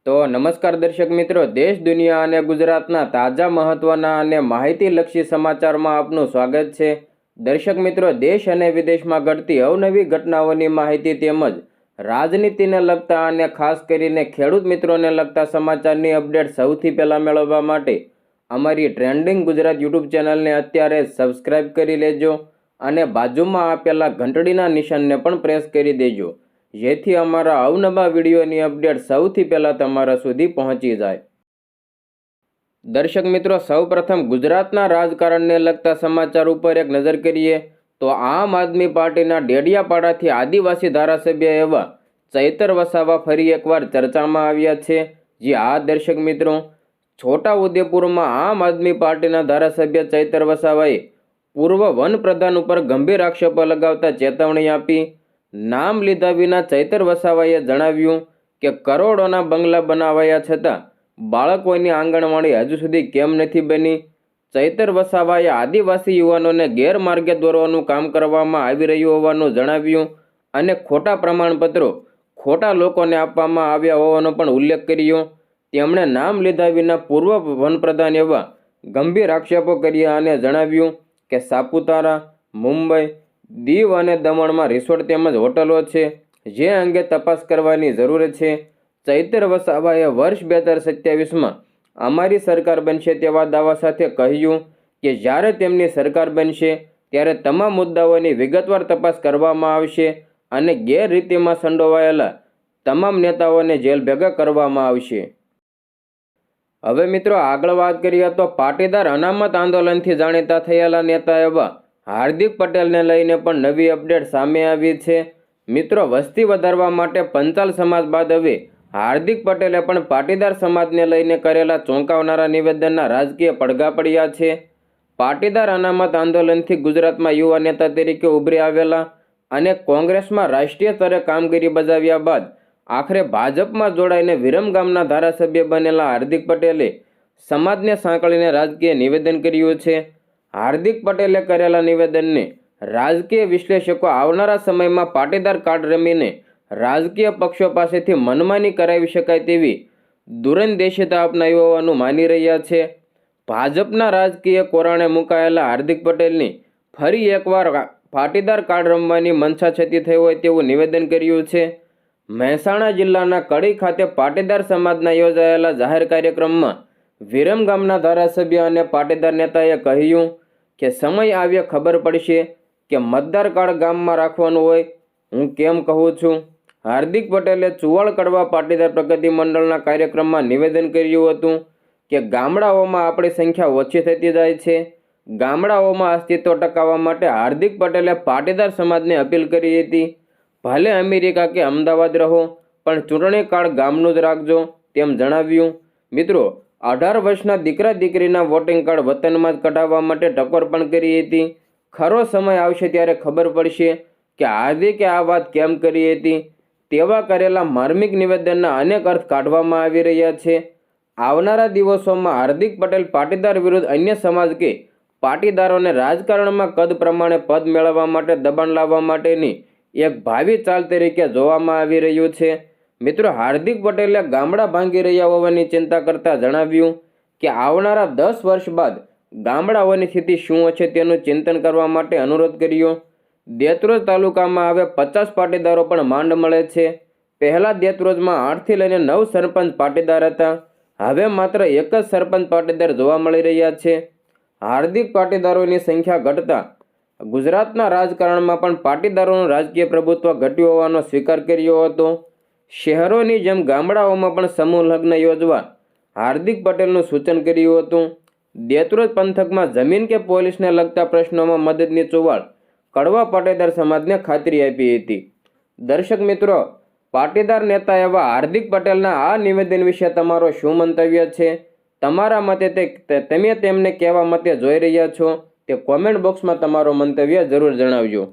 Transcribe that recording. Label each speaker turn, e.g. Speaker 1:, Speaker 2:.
Speaker 1: તો નમસ્કાર દર્શક મિત્રો, દેશ દુનિયા અને ગુજરાતના તાજા મહત્વના અને માહિતીલક્ષી સમાચારમાં આપનું સ્વાગત છે। દર્શક મિત્રો, દેશ અને વિદેશમાં ઘટતી અવનવી ઘટનાઓની માહિતી તેમજ રાજનીતિને લગતા અને ખાસ કરીને ખેડૂત મિત્રોને લગતા સમાચારની અપડેટ સૌથી પહેલા મેળવવા માટે અમારી ટ્રેન્ડિંગ ગુજરાત યુટ્યુબ ચેનલને અત્યારે સબસ્ક્રાઇબ કરી લેજો અને બાજુમાં આપેલા ઘંટડીના નિશાનને પણ પ્રેસ કરી દેજો, જેથી અમારા અવનવા વિડીયોની અપડેટ સૌથી પહેલાં તમારા સુધી પહોંચી જાય। દર્શક મિત્રો, સૌપ્રથમ ગુજરાતના રાજકારણને લગતા સમાચાર ઉપર એક નજર કરીએ તો આમ આદમી પાર્ટીના ડેડિયાપાડાથી આદિવાસી ધારાસભ્ય એવા ચૈતર વસાવા ફરી એકવાર ચર્ચામાં આવ્યા છે। જી હા દર્શક મિત્રો, છોટાઉદેપુરમાં આમ આદમી પાર્ટીના ધારાસભ્ય ચૈતર વસાવાએ પૂર્વ વનપ્રધાન ઉપર ગંભીર આક્ષેપો લગાવતા ચેતવણી આપી। નામ લીધા વિના ચૈતર વસાવાએ જણાવ્યું કે કરોડોના બંગલા બનાવાયા છતાં બાળકોની આંગણવાડી હજુ સુધી કેમ નથી બની। ચૈતર વસાવાએ આદિવાસી યુવાનોને ગેરમાર્ગે દોરવાનું કામ કરવામાં આવી રહ્યું હોવાનું જણાવ્યું અને ખોટા પ્રમાણપત્રો ખોટા લોકોને આપવામાં આવ્યા હોવાનો પણ ઉલ્લેખ કર્યો। તેમણે નામ લીધા વિના પૂર્વ વનપ્રધાન એવા ગંભીર આક્ષેપો કર્યા અને જણાવ્યું કે સાપુતારા, મુંબઈ, દીવ અને દમણમાં રિસોર્ટ તેમજ હોટલો છે, જે અંગે તપાસ કરવાની જરૂર છે। ચૈતર વસાવાએ વર્ષ 2027માં અમારી સરકાર બનશે તેવા દાવા સાથે કહ્યું કે જ્યારે તેમની સરકાર બનશે ત્યારે તમામ મુદ્દાઓની વિગતવાર તપાસ કરવામાં આવશે અને ગેરરીતિમાં સંડોવાયેલા તમામ નેતાઓને જેલ ભેગા કરવામાં આવશે। હવે મિત્રો આગળ વાત કરીએ તો પાટીદાર અનામત આંદોલનથી જાણીતા થયેલા નેતા એવા હાર્દિક પટેલને લઈને પણ નવી અપડેટ સામે આવી છે। મિત્રો, વસ્તી વધારવા માટે પંચાલ સમાજ બાદ હવે હાર્દિક પટેલે પણ પાટીદાર સમાજને લઈને કરેલા ચોંકાવનારા નિવેદનના રાજકીય પડઘા પડ્યા છે। પાટીદાર અનામત આંદોલનથી ગુજરાતમાં યુવા નેતા તરીકે ઉભરી આવેલા અને કોંગ્રેસમાં રાષ્ટ્રીય સ્તરે કામગીરી બજાવ્યા બાદ આખરે ભાજપમાં જોડાઈને વિરમગામના ધારાસભ્ય બનેલા હાર્દિક પટેલે સમાજને સાંકળીને રાજકીય નિવેદન કર્યું છે। હાર્દિક પટેલે કરેલા નિવેદનને રાજકીય વિશ્લેષકો આવનારા સમયમાં પાટીદાર કાર્ડ રમીને રાજકીય પક્ષો પાસેથી મનમાની કરાવી શકાય તેવી દૂરંદેશીતા અપનાવી હોવાનું માની રહ્યા છે। ભાજપના રાજકીય કોરાણે મુકાયેલા હાર્દિક પટેલની ફરી એકવાર પાટીદાર કાર્ડ રમવાની મનસા છતી થઈ હોય તેવું નિવેદન કર્યું છે। મહેસાણા જિલ્લાના કડી ખાતે પાટીદાર સમાજના યોજાયેલા જાહેર કાર્યક્રમમાં વિરમગામના ધારાસભ્ય અને પાટીદાર નેતાએ કહ્યું કે સમય આવ્યે ખબર પડશે કે મતદાર કાર્ડ ગામમાં રાખવાનું હોય। હું કેમ કહું છું? હાર્દિક પટેલે ચુવાળ કડવા પાટીદાર પ્રગતિ મંડળના કાર્યક્રમમાં નિવેદન કર્યું હતું કે ગામડાઓમાં આપણી સંખ્યા ઓછી થતી જાય છે। ગામડાઓમાં અસ્તિત્વ ટકાવવા માટે હાર્દિક પટેલે પાટીદાર સમાજને અપીલ કરી હતી, ભલે અમેરિકા કે અમદાવાદ રહો પણ ચૂંટણી કાર્ડ ગામનું જ રાખજો તેમ જણાવ્યું। મિત્રો, 18 વર્ષના દીકરા દીકરીના વોટિંગ કાર્ડ વતનમાં જ કઢાવવા માટે ટકોર પણ કરી હતી। ખરો સમય આવશે ત્યારે ખબર પડશે કે હાર્દિકે આ વાત કેમ કરી હતી। તેવા કરેલા માર્મિક નિવેદનના અનેક અર્થ કાઢવામાં આવી રહ્યા છે। આવનારા દિવસોમાં હાર્દિક પટેલ પાટીદાર વિરુદ્ધ અન્ય સમાજ કે પાટીદારોને રાજકારણમાં કદ પ્રમાણે પદ મેળવવા માટે દબાણ લાવવા માટેની એક ભાવિ ચાલ તરીકે જોવામાં આવી રહ્યું છે। મિત્રો, હાર્દિક પટેલે ગામડા ભાંગી રહ્યા હોવાની ચિંતા કરતા જણાવ્યું કે આવનારા 10 વર્ષ બાદ ગામડાઓની સ્થિતિ શું હશે તેનું ચિંતન કરવા માટે અનુરોધ કર્યો। દેત્રોજ તાલુકામાં હવે 50 પાટીદારો પણ માંડ મળે છે। પહેલા દેત્રોજમાં 8 થી લઈને 9 સરપંચ પાટીદાર હતા, હવે માત્ર એક જ સરપંચ પાટીદાર જોવા મળી રહ્યા છે। હાર્દિક પાટીદારોની સંખ્યા ઘટતા ગુજરાતના રાજકારણમાં પણ પાટીદારોનું રાજકીય પ્રભુત્વ ઘટ્યું હોવાનો સ્વીકાર કર્યો હતો। શહેરોની જેમ ગામડાઓમાં પણ સમૂહ લગ્ન યોજવા હાર્દિક પટેલનું સૂચન કર્યું હતું। દેત્રોજ પંથકમાં જમીન કે પોલીસને લગતા પ્રશ્નોમાં મદદની ચુવાળ કડવા પાટીદાર સમાજને ખાતરી આપી હતી। દર્શક મિત્રો, પાટીદાર નેતા એવા હાર્દિક પટેલના આ નિવેદન વિશે તમારો શું મંતવ્ય છે? તમારા મતે તમે તેમને કેવા મતે જોઈ રહ્યા છો તે કોમેન્ટ બોક્સમાં તમારો મંતવ્ય જરૂર જણાવજો।